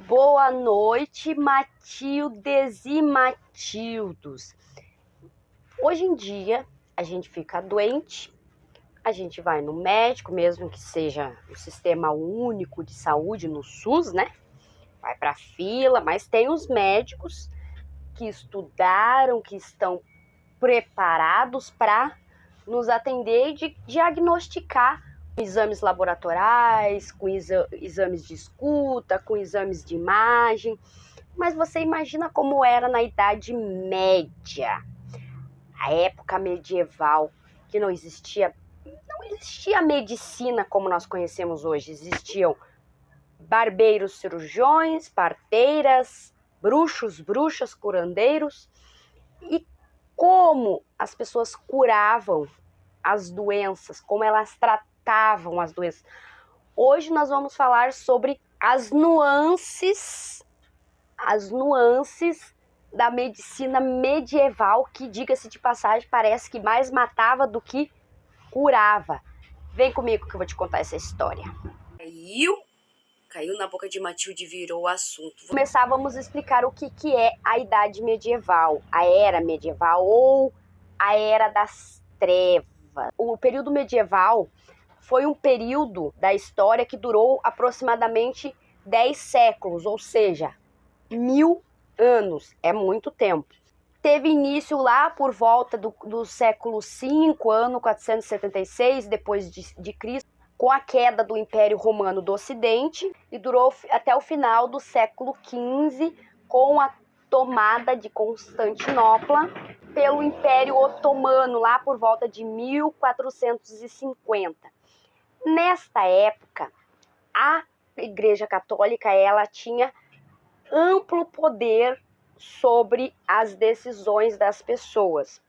Boa noite, Matildes e Matildos. Hoje em dia, a gente fica doente, a gente vai no médico, mesmo que seja o Sistema Único de Saúde, no SUS, né? Vai para fila, mas tem os médicos que estudaram, que estão preparados para nos atender e diagnosticar com exames laboratoriais, com exames de escuta, com exames de imagem. Mas você imagina como era na Idade Média, a época medieval, que não existia medicina como nós conhecemos hoje. Existiam barbeiros, cirurgiões, parteiras, bruxos, bruxas, curandeiros. E como as pessoas curavam as doenças, como elas tratavam as doenças. Hoje nós vamos falar sobre as nuances da medicina medieval, que, diga-se de passagem, parece que mais matava do que curava. Vem comigo que eu vou te contar essa história. Caiu na boca de Matilde e virou o assunto. Começávamos a explicar o que é a Idade Medieval, a Era Medieval ou a Era das Trevas. O período medieval foi um período da história que durou aproximadamente 10 séculos, ou seja, 1000 anos, é muito tempo. Teve início lá por volta do século V, ano 476 depois de Cristo, com a queda do Império Romano do Ocidente, e durou até o final do século XV, com a tomada de Constantinopla pelo Império Otomano, lá por volta de 1450. Nesta época, a Igreja Católica ela tinha amplo poder sobre as decisões das pessoas.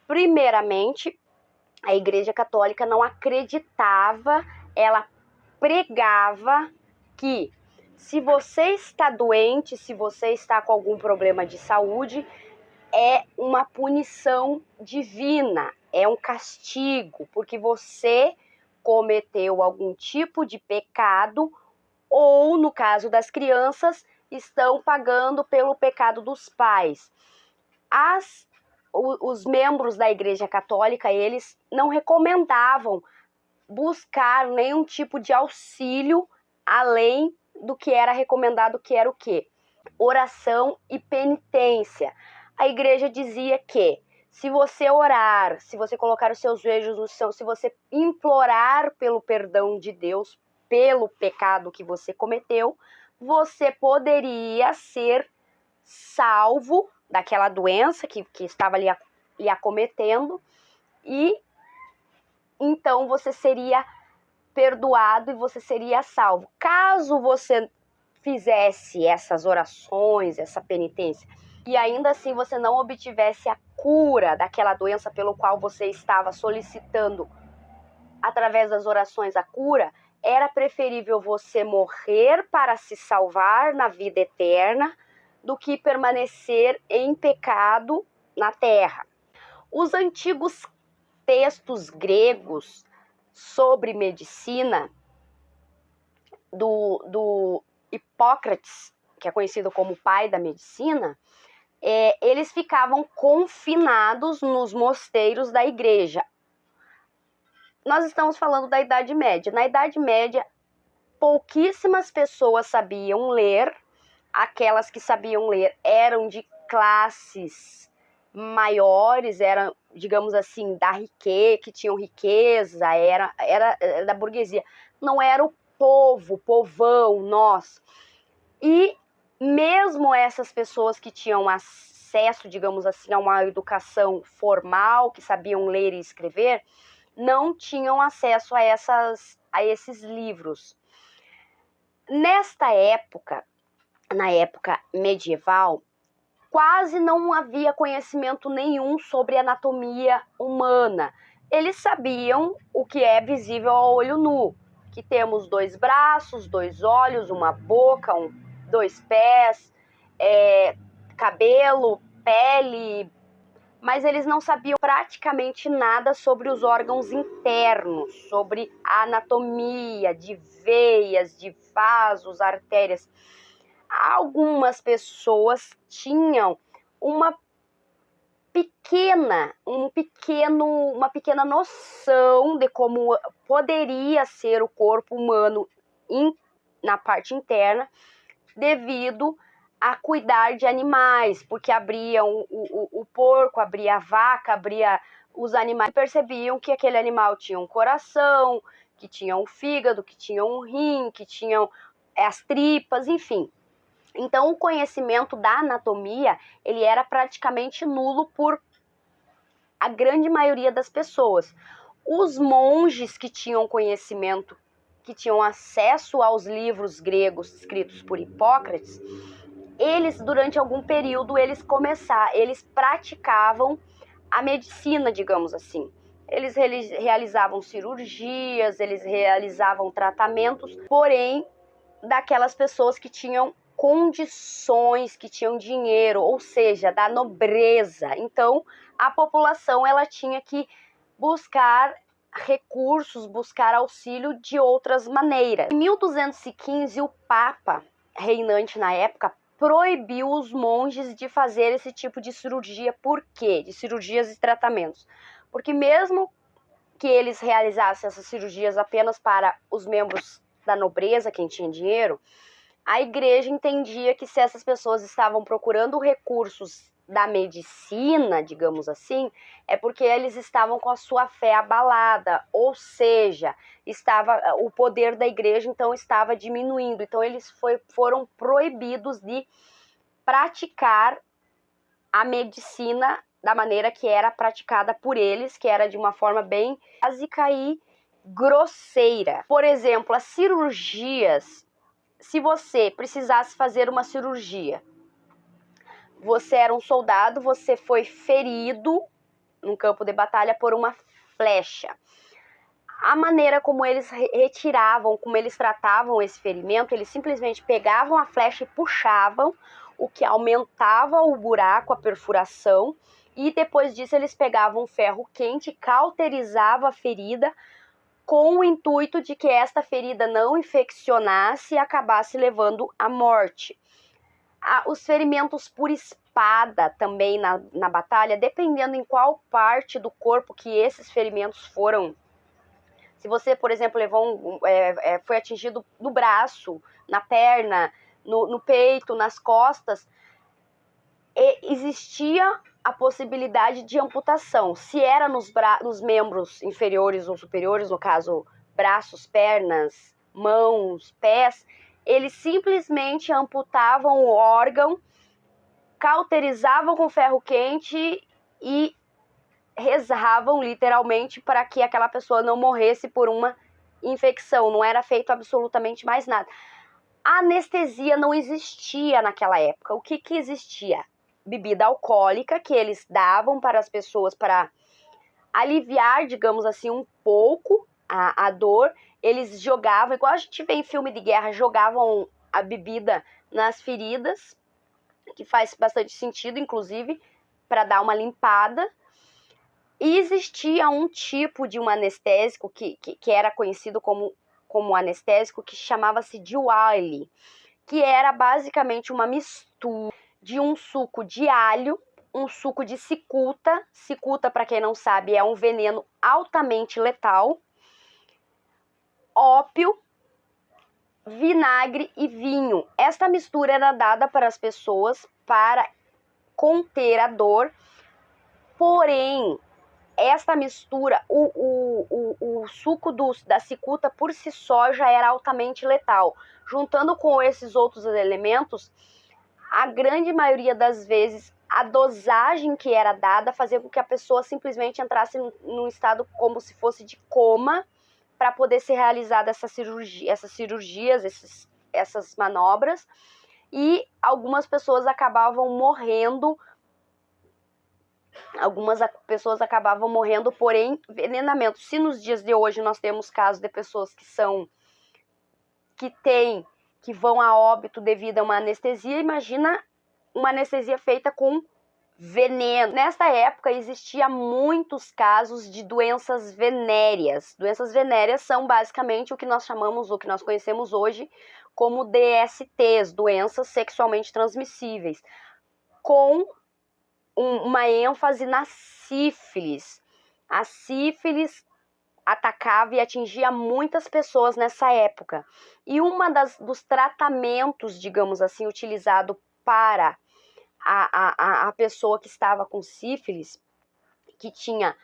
Primeiramente, a Igreja Católica não acreditava, ela pregava que se você está doente, se você está com algum problema de saúde, é uma punição divina, é um castigo, porque você cometeu algum tipo de pecado ou, no caso das crianças, estão pagando pelo pecado dos pais. Os membros da Igreja Católica, eles não recomendavam buscar nenhum tipo de auxílio além do que era recomendado, que era o quê? Oração e penitência. A igreja dizia que se você orar, se você colocar os seus joelhos no chão, se você implorar pelo perdão de Deus, pelo pecado que você cometeu, você poderia ser salvo daquela doença que estava lhe acometendo, e então você seria perdoado e você seria salvo. Caso você fizesse essas orações, essa penitência, e ainda assim você não obtivesse a cura daquela doença pelo qual você estava solicitando através das orações a cura, era preferível você morrer para se salvar na vida eterna do que permanecer em pecado na terra. Os antigos textos gregos sobre medicina do Hipócrates, que é conhecido como o pai da medicina, eles ficavam confinados nos mosteiros da igreja. Nós estamos falando da Idade Média. Na Idade Média, pouquíssimas pessoas sabiam ler. Aquelas que sabiam ler eram de classes maiores, eram, digamos assim, que tinham riqueza, era da burguesia. Não era o povão, nós. E mesmo essas pessoas que tinham acesso, digamos assim, a uma educação formal, que sabiam ler e escrever, não tinham acesso a esses livros. Nesta época, na época medieval, quase não havia conhecimento nenhum sobre anatomia humana. Eles sabiam o que é visível ao olho nu, que temos 2 braços, 2 olhos, uma boca, 2 pés, cabelo, pele, mas eles não sabiam praticamente nada sobre os órgãos internos, sobre a anatomia de veias, de vasos, artérias. algumas pessoas tinham uma pequena noção de como poderia ser o corpo humano na parte interna, devido a cuidar de animais, porque abriam o porco, abria a vaca, abria os animais, e percebiam que aquele animal tinha um coração, que tinha um fígado, que tinha um rim, que tinham as tripas, enfim. Então, o conhecimento da anatomia, ele era praticamente nulo por a grande maioria das pessoas. Os monges que tinham conhecimento, que tinham acesso aos livros gregos escritos por Hipócrates, eles, durante algum período, eles praticavam a medicina, digamos assim. Eles realizavam cirurgias, eles realizavam tratamentos, porém, daquelas pessoas que tinham condições, que tinham dinheiro, ou seja, da nobreza. Então, a população ela tinha que buscar recursos, buscar auxílio de outras maneiras. Em 1215, o Papa, reinante na época, proibiu os monges de fazer esse tipo de cirurgia. Por quê? De cirurgias e tratamentos. Porque mesmo que eles realizassem essas cirurgias apenas para os membros da nobreza, quem tinha dinheiro, a igreja entendia que se essas pessoas estavam procurando recursos da medicina, digamos assim, é porque eles estavam com a sua fé abalada, ou seja, o poder da igreja então estava diminuindo. Então eles foram proibidos de praticar a medicina da maneira que era praticada por eles, que era de uma forma bem básica e grosseira. Por exemplo, as cirurgias, se você precisasse fazer uma cirurgia, você era um soldado, você foi ferido no campo de batalha por uma flecha. A maneira como eles retiravam, como eles tratavam esse ferimento, eles simplesmente pegavam a flecha e puxavam, o que aumentava o buraco, a perfuração, e depois disso eles pegavam um ferro quente, cauterizavam a ferida, com o intuito de que esta ferida não infeccionasse e acabasse levando à morte. Os ferimentos por espada também na batalha, dependendo em qual parte do corpo que esses ferimentos foram. Se você, por exemplo, foi atingido no braço, na perna, no peito, nas costas, existia a possibilidade de amputação. Se era nos membros inferiores ou superiores, no caso, braços, pernas, mãos, pés, eles simplesmente amputavam o órgão, cauterizavam com ferro quente e rezavam literalmente para que aquela pessoa não morresse por uma infecção. Não era feito absolutamente mais nada. A anestesia não existia naquela época. O que existia? Bebida alcoólica que eles davam para as pessoas para aliviar, digamos assim, um pouco a dor. Eles jogavam, igual a gente vê em filme de guerra, jogavam a bebida nas feridas, que faz bastante sentido, inclusive, para dar uma limpada. E existia um tipo de um anestésico que era conhecido como anestésico, que chamava-se de Wiley, que era basicamente uma mistura de um suco de alho, um suco de cicuta. Cicuta, para quem não sabe, é um veneno altamente letal, ópio, vinagre e vinho. Esta mistura era dada para as pessoas para conter a dor, porém, esta mistura, o suco da cicuta por si só já era altamente letal. Juntando com esses outros elementos, a grande maioria das vezes, a dosagem que era dada fazia com que a pessoa simplesmente entrasse num estado como se fosse de coma, para poder ser realizada essas cirurgias, essas manobras, e algumas pessoas acabavam morrendo. Algumas pessoas acabavam morrendo por envenenamento. Se nos dias de hoje nós temos casos de pessoas que vão a óbito devido a uma anestesia, imagina uma anestesia feita com veneno. Nesta época existia muitos casos de doenças venéreas. Doenças venéreas são basicamente o que nós conhecemos hoje como DSTs, doenças sexualmente transmissíveis, com uma ênfase na sífilis. A sífilis atacava e atingia muitas pessoas nessa época. E dos tratamentos, digamos assim, utilizado para a pessoa que estava com sífilis, que tinha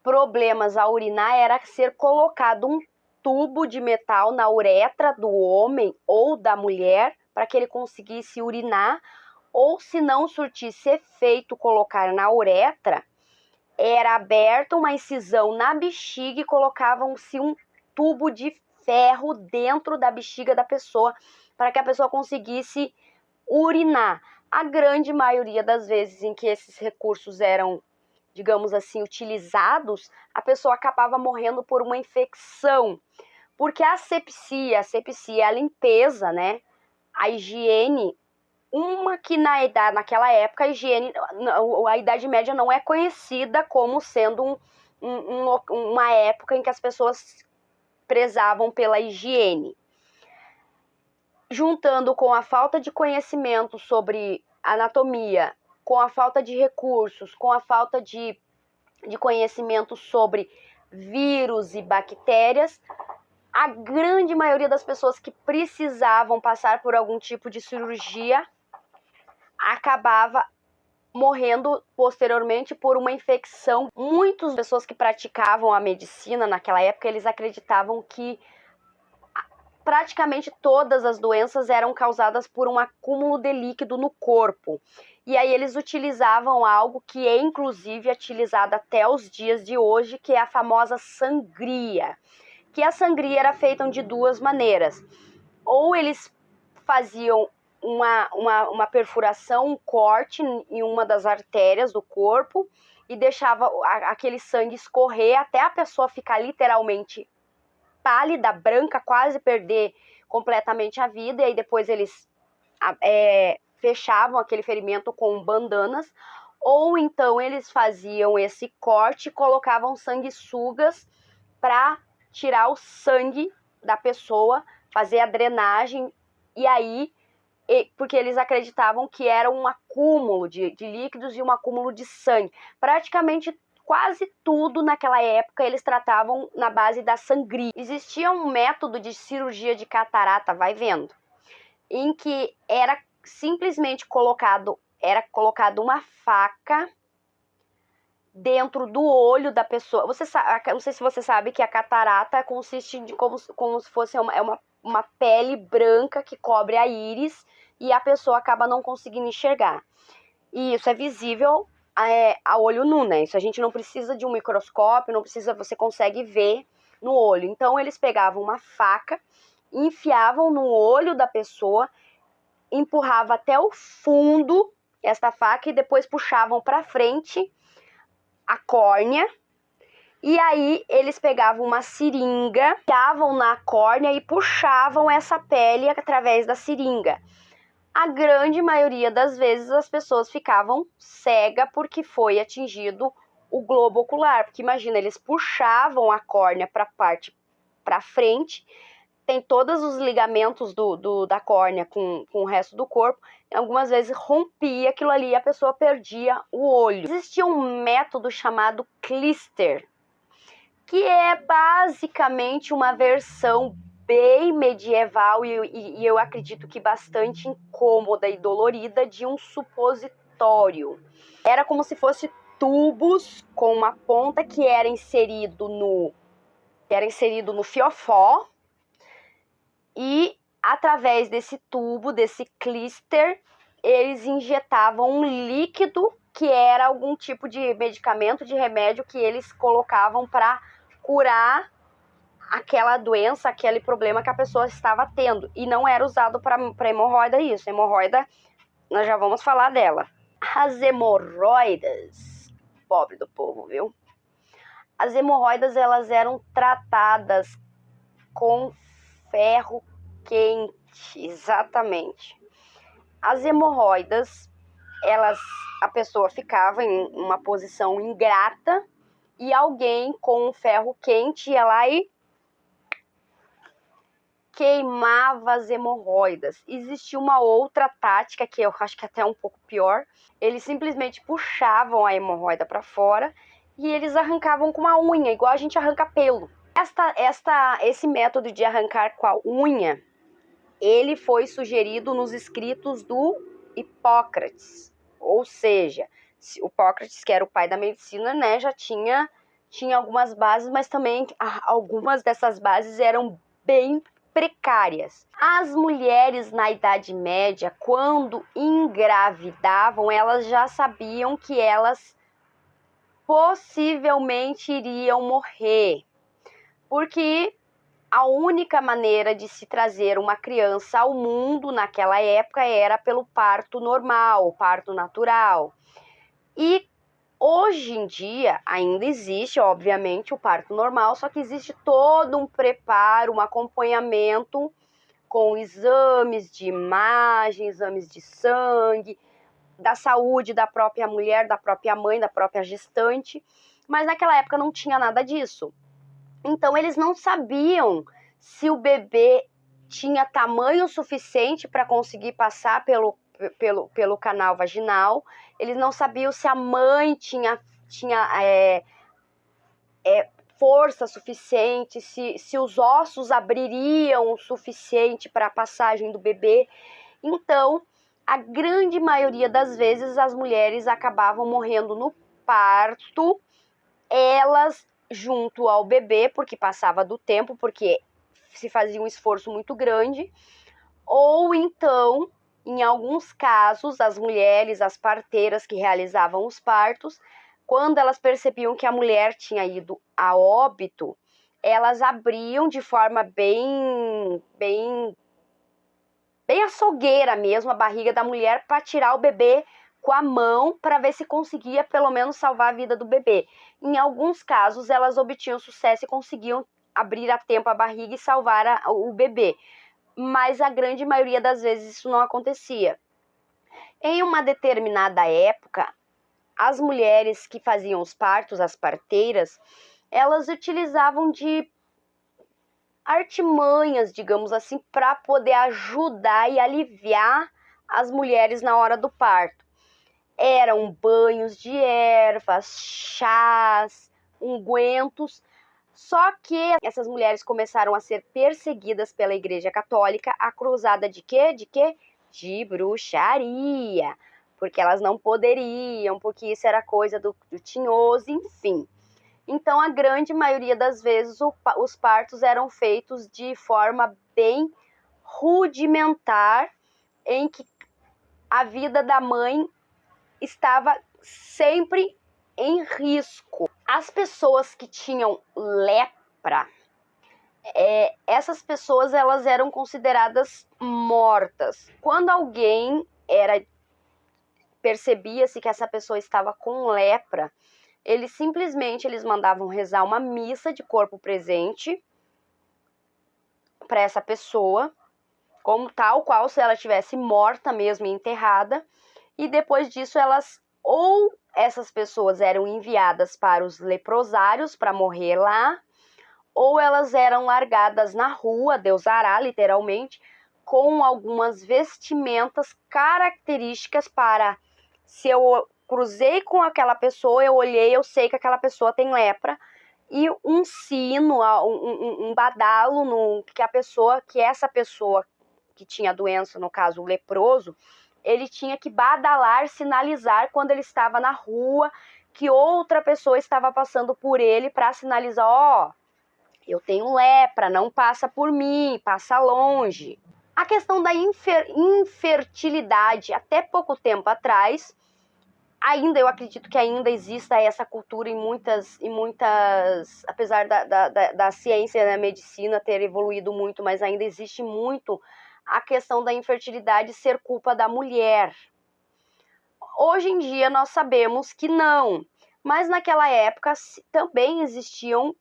problemas a urinar, era ser colocado um tubo de metal na uretra do homem ou da mulher para que ele conseguisse urinar, ou se não surtisse efeito colocar na uretra, era aberta uma incisão na bexiga e colocavam-se um tubo de ferro dentro da bexiga da pessoa para que a pessoa conseguisse urinar. A grande maioria das vezes em que esses recursos eram, digamos assim, utilizados, a pessoa acabava morrendo por uma infecção, porque a asepsia é a limpeza, né? A higiene, uma que naquela época a Idade Média não é conhecida como sendo uma época em que as pessoas prezavam pela higiene. Juntando com a falta de conhecimento sobre anatomia, com a falta de recursos, com a falta de conhecimento sobre vírus e bactérias, a grande maioria das pessoas que precisavam passar por algum tipo de cirurgia acabava morrendo posteriormente por uma infecção. Muitas pessoas que praticavam a medicina naquela época, eles acreditavam que praticamente todas as doenças eram causadas por um acúmulo de líquido no corpo. E aí eles utilizavam algo que é inclusive utilizado até os dias de hoje, que é a famosa sangria. Que a sangria era feita de duas maneiras. Ou eles faziam uma perfuração, um corte em uma das artérias do corpo e deixava aquele sangue escorrer até a pessoa ficar literalmente pálida, branca, quase perder completamente a vida, e aí depois eles fechavam aquele ferimento com bandanas, ou então eles faziam esse corte e colocavam sanguessugas para tirar o sangue da pessoa, fazer a drenagem, e aí, porque eles acreditavam que era um acúmulo de líquidos e um acúmulo de sangue. Praticamente quase tudo naquela época eles tratavam na base da sangria. Existia um método de cirurgia de catarata, vai vendo, em que era simplesmente colocado uma faca dentro do olho da pessoa. Não sei se você sabe que a catarata consiste de como se fosse uma pele branca que cobre a íris e a pessoa acaba não conseguindo enxergar. E isso é visível a olho nu, né? Isso a gente não precisa de um microscópio, você consegue ver no olho. Então eles pegavam uma faca, enfiavam no olho da pessoa, empurrava até o fundo esta faca e depois puxavam para frente a córnea, e aí eles pegavam uma seringa, enfiavam na córnea e puxavam essa pele através da seringa. A grande maioria das vezes as pessoas ficavam cegas porque foi atingido o globo ocular, porque imagina, eles puxavam a córnea para a parte para frente, tem todos os ligamentos da córnea com o resto do corpo, e algumas vezes rompia aquilo ali e a pessoa perdia o olho. Existia um método chamado Clister, que é basicamente uma versão bem medieval e eu acredito que bastante incômoda e dolorida de um supositório. Era como se fosse tubos com uma ponta que era inserido no fiofó, e através desse tubo, desse clister, eles injetavam um líquido que era algum tipo de medicamento, de remédio que eles colocavam para curar aquela doença, aquele problema que a pessoa estava tendo. E não era usado para hemorroida isso. Hemorroida, nós já vamos falar dela. As hemorroidas, pobre do povo, viu? As hemorroidas, elas eram tratadas com ferro quente, exatamente. As hemorroidas, a pessoa ficava em uma posição ingrata e alguém com um ferro quente ia lá e queimava as hemorroidas. Existia uma outra tática que eu acho que até é um pouco pior. Eles simplesmente puxavam a hemorroida para fora e eles arrancavam com uma unha, igual a gente arranca pelo. Esse método de arrancar com a unha, ele foi sugerido nos escritos do Hipócrates. Ou seja, o Hipócrates, que era o pai da medicina, né, já tinha algumas bases, mas também algumas dessas bases eram bem precárias. As mulheres na Idade Média, quando engravidavam, elas já sabiam que elas possivelmente iriam morrer, porque a única maneira de se trazer uma criança ao mundo naquela época era pelo parto normal, parto natural. E hoje em dia ainda existe, obviamente, o parto normal, só que existe todo um preparo, um acompanhamento com exames de imagem, exames de sangue, da saúde da própria mulher, da própria mãe, da própria gestante. Mas naquela época não tinha nada disso. Então eles não sabiam se o bebê tinha tamanho suficiente para conseguir passar pelo canal vaginal. Eles não sabiam se a mãe tinha força suficiente, se os ossos abririam o suficiente para a passagem do bebê. Então, a grande maioria das vezes, as mulheres acabavam morrendo no parto, elas junto ao bebê, porque passava do tempo, porque se fazia um esforço muito grande, ou então, em alguns casos, as mulheres, as parteiras que realizavam os partos, quando elas percebiam que a mulher tinha ido a óbito, elas abriam de forma bem açougueira mesmo a barriga da mulher para tirar o bebê com a mão para ver se conseguia pelo menos salvar a vida do bebê. Em alguns casos, elas obtinham sucesso e conseguiam abrir a tempo a barriga e salvar o bebê. Mas a grande maioria das vezes isso não acontecia. Em uma determinada época, as mulheres que faziam os partos, as parteiras, elas utilizavam de artimanhas, digamos assim, para poder ajudar e aliviar as mulheres na hora do parto. Eram banhos de ervas, chás, ungüentos. Só que essas mulheres começaram a ser perseguidas pela Igreja Católica, acusada de quê? De bruxaria, porque elas não poderiam, porque isso era coisa do tinhoso, enfim. Então, a grande maioria das vezes, os partos eram feitos de forma bem rudimentar, em que a vida da mãe estava sempre em risco. As pessoas que tinham lepra, essas pessoas elas eram consideradas mortas. Quando alguém percebia-se que essa pessoa estava com lepra, eles mandavam rezar uma missa de corpo presente para essa pessoa, como tal qual se ela estivesse morta mesmo e enterrada, e depois disso essas pessoas eram enviadas para os leprosários para morrer lá, ou elas eram largadas na rua, Deus dará, literalmente, com algumas vestimentas características para, se eu cruzei com aquela pessoa, eu olhei, eu sei que aquela pessoa tem lepra, e um sino, um badalo, que essa pessoa que tinha doença, no caso o leproso, ele tinha que badalar, sinalizar quando ele estava na rua, que outra pessoa estava passando por ele para sinalizar, ó, eu tenho lepra, não passa por mim, passa longe. A questão da infertilidade, até pouco tempo atrás, eu acredito que ainda exista essa cultura em muitas, apesar da ciência e da medicina ter evoluído muito, mas ainda existe muito a questão da infertilidade ser culpa da mulher. Hoje em dia nós sabemos que não, mas naquela época também existiam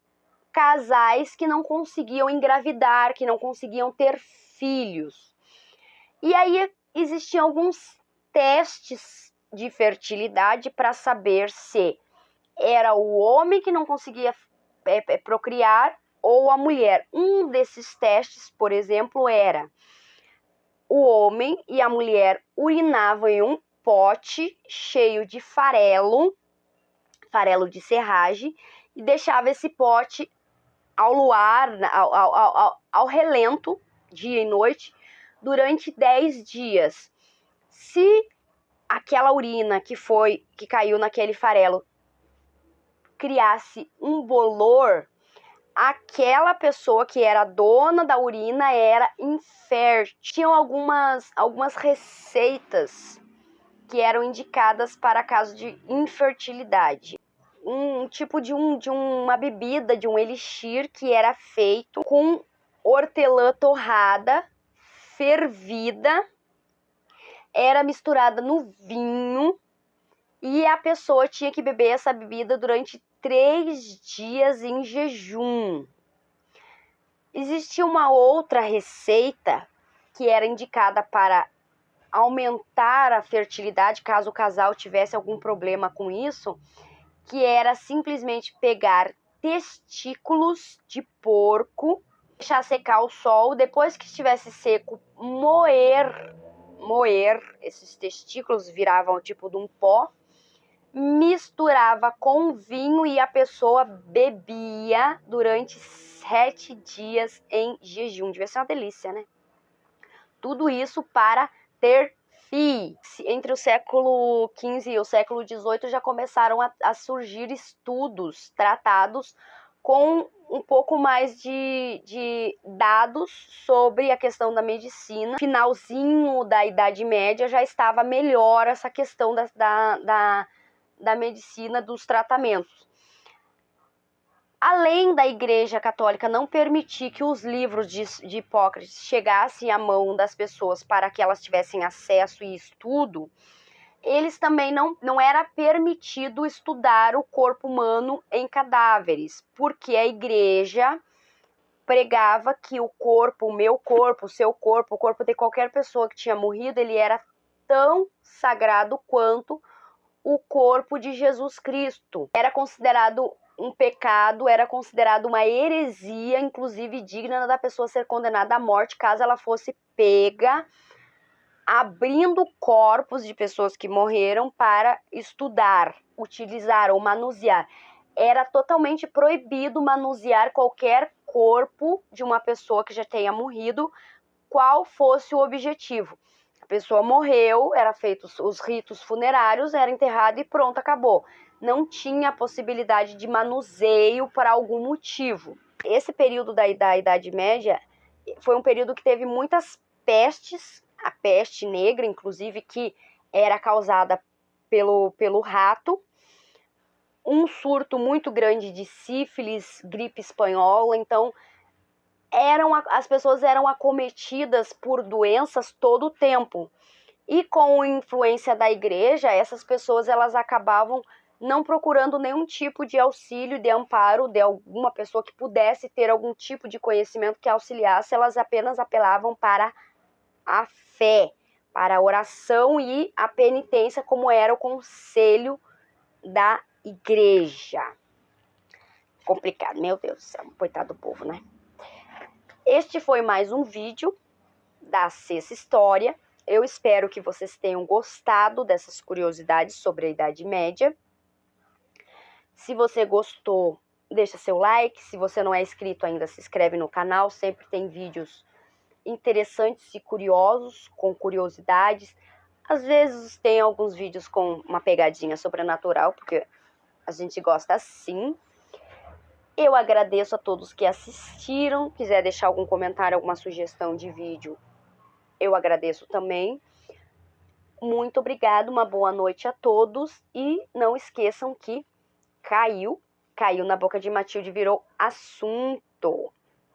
casais que não conseguiam engravidar, que não conseguiam ter filhos. E aí existiam alguns testes de fertilidade para saber se era o homem que não conseguia procriar ou a mulher. Um desses testes, por exemplo, era o homem e a mulher urinavam em um pote cheio de farelo de serragem, e deixava esse pote ao luar, ao relento, dia e noite, durante 10 dias. Se aquela urina que caiu naquele farelo criasse um bolor, aquela pessoa que era dona da urina era infértil. Tinham algumas receitas que eram indicadas para caso de infertilidade. Um tipo de uma bebida, de um elixir que era feito com hortelã torrada, fervida, era misturada no vinho, e a pessoa tinha que beber essa bebida durante 3 dias em jejum. Existia uma outra receita que era indicada para aumentar a fertilidade, caso o casal tivesse algum problema com isso, que era simplesmente pegar testículos de porco, deixar secar ao sol, depois que estivesse seco, moer, esses testículos viravam tipo de um pó, misturava com vinho e a pessoa bebia durante 7 dias em jejum. Devia ser uma delícia, né? Tudo isso para ter filhos. Entre o século XV e o século XVIII já começaram a surgir estudos, tratados com um pouco mais de dados sobre a questão da medicina. Finalzinho da Idade Média já estava melhor essa questão da medicina, dos tratamentos. Além da Igreja Católica não permitir que os livros de Hipócrates chegassem à mão das pessoas para que elas tivessem acesso e estudo, eles também não era permitido estudar o corpo humano em cadáveres, porque a Igreja pregava que o corpo, o meu corpo, o seu corpo, o corpo de qualquer pessoa que tinha morrido, ele era tão sagrado quanto o corpo de Jesus Cristo. Era considerado um pecado, era considerado uma heresia, inclusive digna da pessoa ser condenada à morte caso ela fosse pega abrindo corpos de pessoas que morreram para estudar, utilizar ou manusear. Era totalmente proibido manusear qualquer corpo de uma pessoa que já tenha morrido, qual fosse o objetivo. A pessoa morreu, era feitos os ritos funerários, era enterrado e pronto, acabou. Não tinha possibilidade de manuseio por algum motivo. Esse período da Idade Média foi um período que teve muitas pestes, a peste negra, inclusive, que era causada pelo rato, um surto muito grande de sífilis, gripe espanhola. Então as pessoas eram acometidas por doenças todo o tempo. E com a influência da igreja, essas pessoas elas acabavam não procurando nenhum tipo de auxílio, de amparo de alguma pessoa que pudesse ter algum tipo de conhecimento que auxiliasse. Elas apenas apelavam para a fé, para a oração e a penitência, como era o conselho da igreja. Complicado, meu Deus do céu, coitado do povo, né? Este foi mais um vídeo da Cessa História. Eu espero que vocês tenham gostado dessas curiosidades sobre a Idade Média. Se você gostou, deixa seu like. Se você não é inscrito ainda, se inscreve no canal. Sempre tem vídeos interessantes e curiosos, com curiosidades. Às vezes tem alguns vídeos com uma pegadinha sobrenatural, porque a gente gosta assim. Eu agradeço a todos que assistiram. Quiser deixar algum comentário, alguma sugestão de vídeo, eu agradeço também. Muito obrigado, uma boa noite a todos. E não esqueçam que caiu na boca de Matilde, virou assunto.